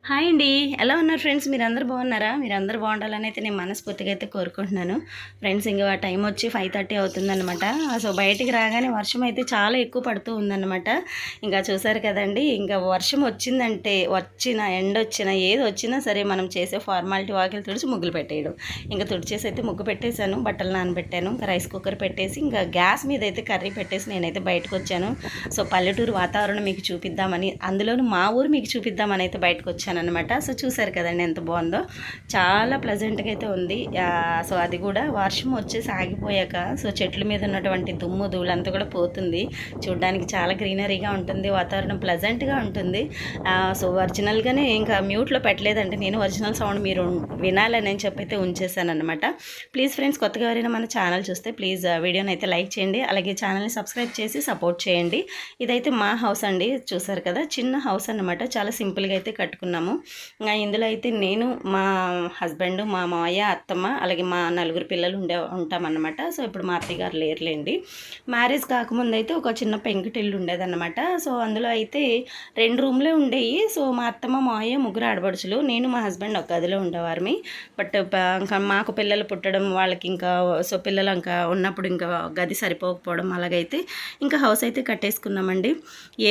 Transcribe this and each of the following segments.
Hi అండి. ఎలా ఉన్నారు ఫ్రెండ్స్? మీరందరూ బాగున్నారా? మీరందరూ బాగుండాలని అయితే నేను మనస్ఫూర్తిగా అయితే కోరుకుంటున్నాను. ఫ్రెండ్స్ ఇంక టైం వచ్చి 5:30 అవుతుందన్నమాట. సో బయటికి రాగానే వర్షం అయితే చాలా ఎక్కువ పడుతూ ఉందన్నమాట. ఇంకా చూసారు కదండి, ఇంకా వర్షం వచ్చిందంటే ఎండొచ్చినా ఏది వచ్చినా సరే మనం చేసే ఫార్మాలిటీ వాకిలు తుడిచి ముగ్గులు పెట్టేయడం. ఇంకా తుడిచేసి అయితే ముగ్గు పెట్టేశాను, బట్టలు నానబెట్టాను, ఇంకా రైస్ కుక్కర్ పెట్టేసి ఇంకా గ్యాస్ మీద అయితే కర్రీ పెట్టేసి నేనైతే బయటకు వచ్చాను. సో పల్లెటూరు వాతావరణం మీకు చూపిద్దామని, అందులోనూ మా ఊరు మీకు చూపిద్దామని అయితే బయటకు వచ్చాను అనమాట. సో చూసారు కదండి ఎంత బాగుందో, చాలా ప్లెజెంట్గా అయితే ఉంది. సో అది కూడా వర్షం వచ్చేసి ఆగిపోయాక సో చెట్ల మీద ఉన్నటువంటి దుమ్ము ధూళంతా కూడా పోతుంది. చూడడానికి చాలా గ్రీనరీగా ఉంటుంది, వాతావరణం ప్లెజెంట్గా ఉంటుంది. సో ఒరిజినల్గానే ఇంకా మ్యూట్లో పెట్టలేదంటే నేను ఒరిజినల్ సౌండ్ మీరు వినాలని చెప్పి అయితే ఉంచేసాను అనమాట. ప్లీజ్ ఫ్రెండ్స్, కొత్తగా ఎవరైనా మన ఛానల్ చూస్తే ప్లీజ్ వీడియోని అయితే లైక్ చేయండి, అలాగే ఛానల్ని సబ్స్క్రైబ్ చేసి సపోర్ట్ చేయండి. ఇదైతే మా హౌస్ అండి, చూసారు కదా, చిన్న హౌస్ అనమాట. చాలా సింపుల్గా అయితే కట్టుకున్నాము. ఇందులో అయితే నేను, మా హస్బెండ్, మా మావయ్య, అత్తమ్మ, అలాగే మా నలుగురు పిల్లలు ఉంటామన్నమాట. సో ఇప్పుడు మా అత్తయ్య గారు లేరులేండి. మ్యారేజ్ కాకముందు అయితే ఒక చిన్న పెంకుటిల్లు ఉండేదన్నమాట. సో అందులో అయితే 2 రూమ్లే ఉండేవి. సో మా అత్తమ్మ, మావయ్య, ముగ్గురు ఆడపడుచులు, నేను మా హస్బెండ్ ఒక గదిలో ఉండేవారమి. బట్ ఇంకా మాకు పిల్లలు పుట్టడం, వాళ్ళకి ఇంకా సో పిల్లలు ఇంకా ఉన్నప్పుడు ఇంకా గది సరిపోకపోవడం, అలాగైతే ఇంకా హౌస్ అయితే కట్టేసుకున్నామండి.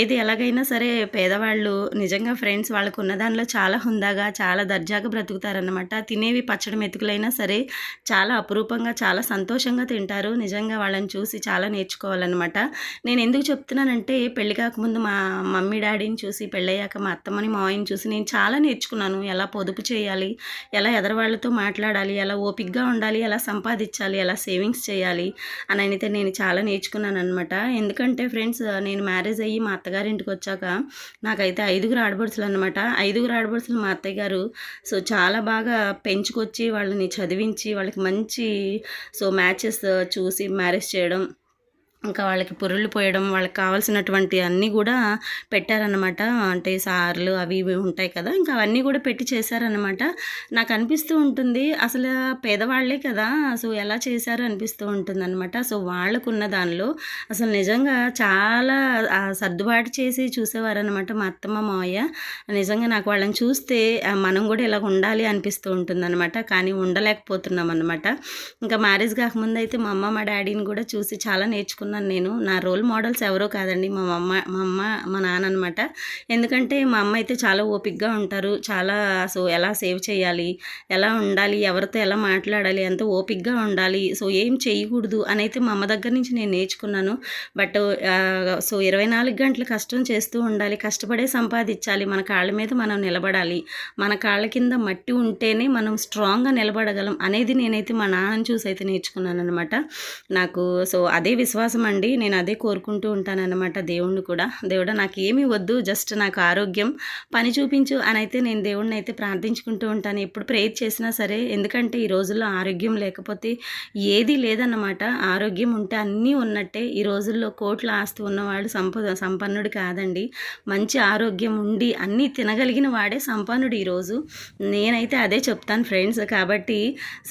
ఏది ఎలాగైనా సరే పేదవాళ్ళు నిజంగా ఫ్రెండ్స్ వాళ్ళకు ఉన్న దానిలో చాలా హుందాగా, చాలా దర్జాగా బ్రతుకుతారనమాట. తినేవి పచ్చడి మెతుకులైనా సరే చాలా అపురూపంగా, చాలా సంతోషంగా తింటారు. నిజంగా వాళ్ళని చూసి చాలా నేర్చుకోవాలన్నమాట. నేను ఎందుకు చెప్తున్నానంటే, పెళ్లి కాకముందు మా మమ్మీ డాడీని చూసి, పెళ్ళయ్యాక మా అత్తమ్మని మావయ్యని చూసి నేను చాలా నేర్చుకున్నాను. ఎలా పొదుపు చేయాలి, ఎలా ఎదరవాళ్ళతో మాట్లాడాలి, ఎలా ఓపికగా ఉండాలి, ఎలా సంపాదించాలి, ఎలా సేవింగ్స్ చేయాలి అని అయితే నేను చాలా నేర్చుకున్నాను అనమాట. ఎందుకంటే ఫ్రెండ్స్, నేను మ్యారేజ్ అయ్యి మా అత్తగారింటికి వచ్చాక నాకైతే 5 ఆడపడుచులు అనమాట. 5 ఆడపడుచులు మా అత్తయ్య గారు సో చాలా బాగా పెంచుకొచ్చి వాళ్ళని చదివించి వాళ్ళకి మంచి సో మ్యాచెస్ చూసి మ్యారేజ్ చేయడం, ఇంకా వాళ్ళకి పురుళ్ళు పోయడం, వాళ్ళకి కావాల్సినటువంటి అన్నీ కూడా పెట్టారనమాట. అంటే సార్లు అవి ఇవి ఉంటాయి కదా, ఇంకా అవన్నీ కూడా పెట్టి చేశారనమాట. నాకు అనిపిస్తూ ఉంటుంది, అసలు పేదవాళ్లే కదా, సో ఎలా చేశారు అనిపిస్తూ ఉంటుంది అనమాట. సో వాళ్ళకున్న దానిలో అసలు నిజంగా చాలా సర్దుబాటు చేసి చూసేవారనమాట మా అత్తమ్మ, మావయ్య. నిజంగా నాకు వాళ్ళని చూస్తే మనం కూడా ఇలా ఉండాలి అనిపిస్తూ ఉంటుందన్నమాట. కానీ ఉండలేకపోతున్నాం అనమాట. ఇంకా మ్యారేజ్ కాకముందు అయితే మా అమ్మ, మా డాడీని కూడా చూసి చాలా నేర్చుకున్నాను నేను. నా రోల్ మోడల్స్ ఎవరో కాదండి, మా అమ్మ, మా నాన్న అనమాట. ఎందుకంటే మా అమ్మ అయితే చాలా ఓపికగా ఉంటారు. చాలా సో ఎలా సేవ్ చేయాలి, ఎలా ఉండాలి, ఎవరితో ఎలా మాట్లాడాలి, ఎంత ఓపికగా ఉండాలి, సో ఏం చేయకూడదు అని అయితే మా అమ్మ దగ్గర నుంచి నేను నేర్చుకున్నాను. బట్ సో 24 గంటలు కష్టం చేస్తూ ఉండాలి, కష్టపడే సంపాదించాలి, మన కాళ్ళ మీద మనం నిలబడాలి, మన కాళ్ళ కింద మట్టి ఉంటేనే మనం స్ట్రాంగ్గా నిలబడగలం అనేది నేనైతే మా నాన్నని చూసి అయితే నేర్చుకున్నాను అనమాట. నాకు సో అదే విశ్వాసం అండి, నేను అదే కోరుకుంటూ ఉంటానన్నమాట దేవుణ్ణి కూడా. దేవుడా నాకు ఏమీ వద్దు, జస్ట్ నాకు ఆరోగ్యం, పని చూపించు అని అయితే నేను దేవుణ్ణి అయితే ప్రార్థించుకుంటూ ఉంటాను ఎప్పుడు ప్రేయర్ చేసినా సరే. ఎందుకంటే ఈ రోజుల్లో ఆరోగ్యం లేకపోతే ఏదీ లేదన్నమాట. ఆరోగ్యం ఉంటే అన్నీ ఉన్నట్టే. ఈ రోజుల్లో కోట్ల ఆస్తి ఉన్నవాడు సంపన్నుడు కాదండి. మంచి ఆరోగ్యం ఉండి అన్నీ తినగలిగిన వాడే సంపన్నుడు ఈరోజు. నేనైతే అదే చెప్తాను ఫ్రెండ్స్. కాబట్టి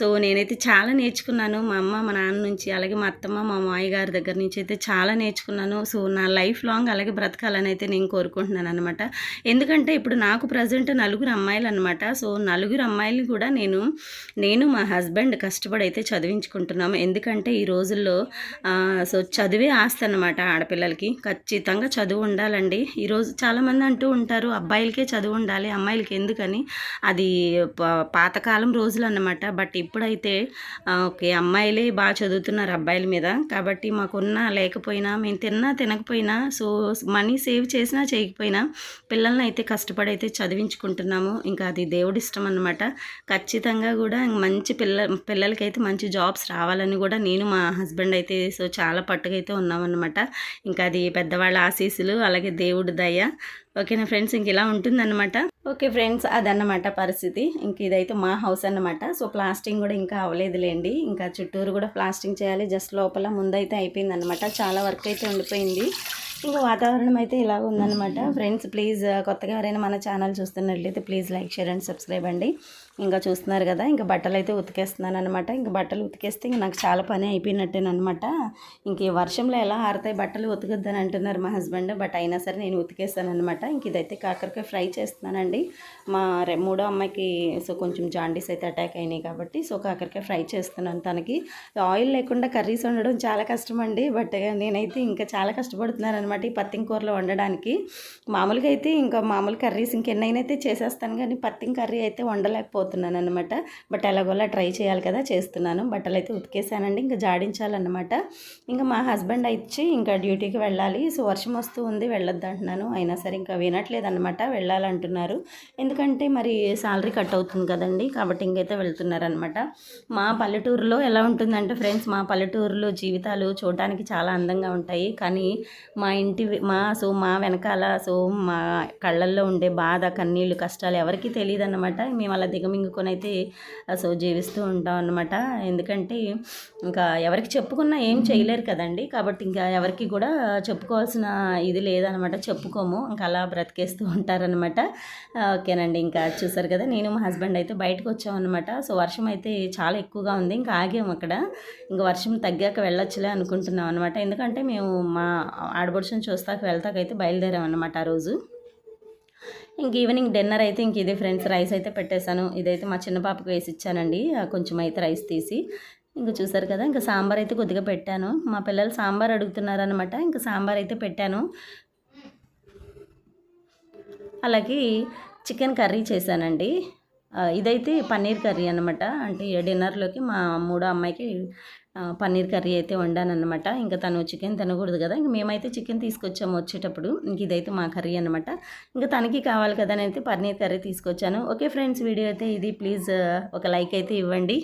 సో నేనైతే చాలా నేర్చుకున్నాను మా అమ్మ, మా నాన్న నుంచి, అలాగే మా అత్తమ్మ, మా మామయ్య గారి దగ్గర నుంచి అయితే చాలా నేర్చుకున్నాను. సో నా లైఫ్ లాంగ్ అలాగే బ్రతకాలని అయితే నేను కోరుకుంటున్నాను అనమాట. ఎందుకంటే ఇప్పుడు నాకు ప్రజెంట్ 4 అమ్మాయిలు అనమాట. సో 4 అమ్మాయిలు కూడా నేను మా హస్బెండ్ కష్టపడి అయితే చదివించుకుంటున్నాము. ఎందుకంటే ఈ రోజుల్లో సో చదివే ఆస్తి అనమాట. ఆడపిల్లలకి ఖచ్చితంగా చదువు ఉండాలండి. ఈరోజు చాలామంది అంటూ ఉంటారు, అబ్బాయిలకే చదువు ఉండాలి, అమ్మాయిలకి ఎందుకని. అది పాతకాలం రోజులు అన్నమాట. బట్ ఇప్పుడైతే ఓకే, అమ్మాయిలే బాగా చదువుతున్నారు అబ్బాయిల మీద. కాబట్టి మాకున్నా లేకపోయినా, మేము తినకపోయినా, సో మనీ సేవ్ చేసినా చేయకపోయినా పిల్లల్ని అయితే కష్టపడి అయితే చదివించుకుంటున్నాము. ఇంకా అది దేవుడి ఇష్టం అనమాట. ఖచ్చితంగా కూడా మంచి పిల్లలకైతే మంచి జాబ్స్ రావాలని కూడా నేను, మా హస్బెండ్ అయితే సో చాలా పట్టుగా అయితే ఉన్నామన్నమాట. ఇంకా అది పెద్దవాళ్ళ ఆశీస్సులు, అలాగే దేవుడి దయ. ఓకేనా ఫ్రెండ్స్, ఇంక ఇలా ఉంటుందన్నమాట. ఓకే ఫ్రెండ్స్, అదన్నమాట పరిస్థితి. ఇంక ఇదైతే మా హౌస్ అన్నమాట. సో ప్లాస్టింగ్ కూడా ఇంకా అవ్వలేదులేండి, ఇంకా చుట్టూరు కూడా ప్లాస్టింగ్ చేయాలి. జస్ట్ లోపల ముందైతే అయిపోయిందన్నమాట. చాలా వర్క్ అయితే ఉండిపోయింది. ఇంకా వాతావరణం అయితే ఇలా ఉందన్నమాట ఫ్రెండ్స్. ప్లీజ్ కొత్తగా ఎవరైనా మన ఛానల్ చూస్తున్నట్లయితే please like, share and subscribe అండి. ఇంకా చూస్తున్నారు కదా, ఇంకా బట్టలు అయితే ఉతికేస్తున్నాను అనమాట. ఇంకా బట్టలు ఉతికేస్తే ఇంక నాకు చాలా పని అయిపోయినట్టేనమాట. ఇంక ఈ వర్షంలో ఎలా ఆరుతాయి బట్టలు, ఉతకద్దని అంటున్నారు మా హస్బెండ్. బట్ అయినా సరే నేను ఉతికేస్తాను అనమాట. ఇంక ఇదైతే కాకరకాయ ఫ్రై చేస్తున్నానండి. మా మూడో అమ్మాయికి సో కొంచెం జాండీస్ అయితే అటాక్ అయినాయి కాబట్టి సో కాకరకాయ ఫ్రై చేస్తున్నాను. తనకి ఆయిల్ లేకుండా కర్రీస్ వండడం చాలా కష్టం అండి. బట్ నేనైతే ఇంకా చాలా కష్టపడుతున్నాను అనమాట ఈ పత్తింగ్ కూరలో వండడానికి. మామూలుగా అయితే ఇంకా మామూలు కర్రీస్ ఇంకెన్నైనా అయితే చేసేస్తాను, కానీ పత్తింగ్ కర్రీ అయితే వండలేకపోతున్నాను అనమాట. బట్ ఎలాగోలా ట్రై చేయాలి కదా, చేస్తున్నాను. బట్టలు అయితే ఉతికేసానండి, ఇంకా జాడించాలన్నమాట. ఇంకా మా హస్బెండ్ అయితే ఇంకా డ్యూటీకి వెళ్ళాలి. సో వర్షం వస్తూ ఉంది, వెళ్ళొద్దు అంటున్నాను. అయినా సరే ఇంకా వినట్లేదు అనమాట, వెళ్ళాలంటున్నారు. ఎందుకంటే మరి శాలరీ కట్ అవుతుంది కదండి, కాబట్టి ఇంకైతే వెళ్తున్నారనమాట. మా పల్లెటూరులో ఎలా ఉంటుందంటే ఫ్రెండ్స్, మా పల్లెటూరులో జీవితాలు చూడటానికి చాలా అందంగా ఉంటాయి. కానీ మా వెనకాల మా కళ్ళల్లో ఉండే బాధ, కన్నీళ్ళు, కష్టాలు ఎవరికీ తెలియదు అన్నమాట. మేము అలా దిగమింగుకొని అయితే జీవిస్తూ ఉంటాం అన్నమాట. ఎందుకంటే ఇంకా ఎవరికి చెప్పుకున్నా ఏం చేయలేరు కదండి, కాబట్టి ఇంకా ఎవరికి కూడా చెప్పుకోవాల్సిన ఇది లేదనమాట, చెప్పుకోము, ఇంకా అలా బ్రతికేస్తూ ఉంటారనమాట. ఓకేనండి, ఇంకా చూసారు కదా, నేను మా హస్బెండ్ అయితే బయటకు వచ్చామన్నమాట. సో వర్షం అయితే చాలా ఎక్కువగా ఉంది, ఇంకా ఆగాము అక్కడ. ఇంకా వర్షం తగ్గాక వెళ్ళొచ్చులే అనుకుంటున్నాం అనమాట. ఎందుకంటే మేము మా ఆడబడుచుని వెళ్తాకైతే బయలుదేరామన్నమాట ఆ రోజు. ఇంక ఈవినింగ్ డిన్నర్ అయితే ఇంక ఇదే ఫ్రెండ్స్, రైస్ అయితే పెట్టేశాను. ఇదైతే మా చిన్న పాపకు వేసి ఇచ్చానండి, కొంచెం అయితే రైస్ తీసి. ఇంకా చూసారు కదా, ఇంకా సాంబార్ అయితే కొద్దిగా పెట్టాను. మా పిల్లలు సాంబార్ అడుగుతున్నారనమాట, ఇంకా సాంబార్ అయితే పెట్టాను. అలాగే చికెన్ కర్రీ చేశానండి. ఇదైతే పన్నీర్ కర్రీ అనమాట. అంటే డిన్నర్లోకి మా మూడో అమ్మాయికి పన్నీర్ కర్రీ అయితే వండానమాట. ఇంకా తను చికెన్ తినకూడదు కదా, ఇంక మేమైతే చికెన్ తీసుకొచ్చాము వచ్చేటప్పుడు. ఇంక ఇదైతే మా కర్రీ అనమాట. ఇంకా తనకి కావాలి కదా అని అయితే పన్నీర్ కర్రీ తీసుకొచ్చాను. ఓకే ఫ్రెండ్స్, వీడియో అయితే ఇది. ప్లీజ్ ఒక లైక్ అయితే ఇవ్వండి.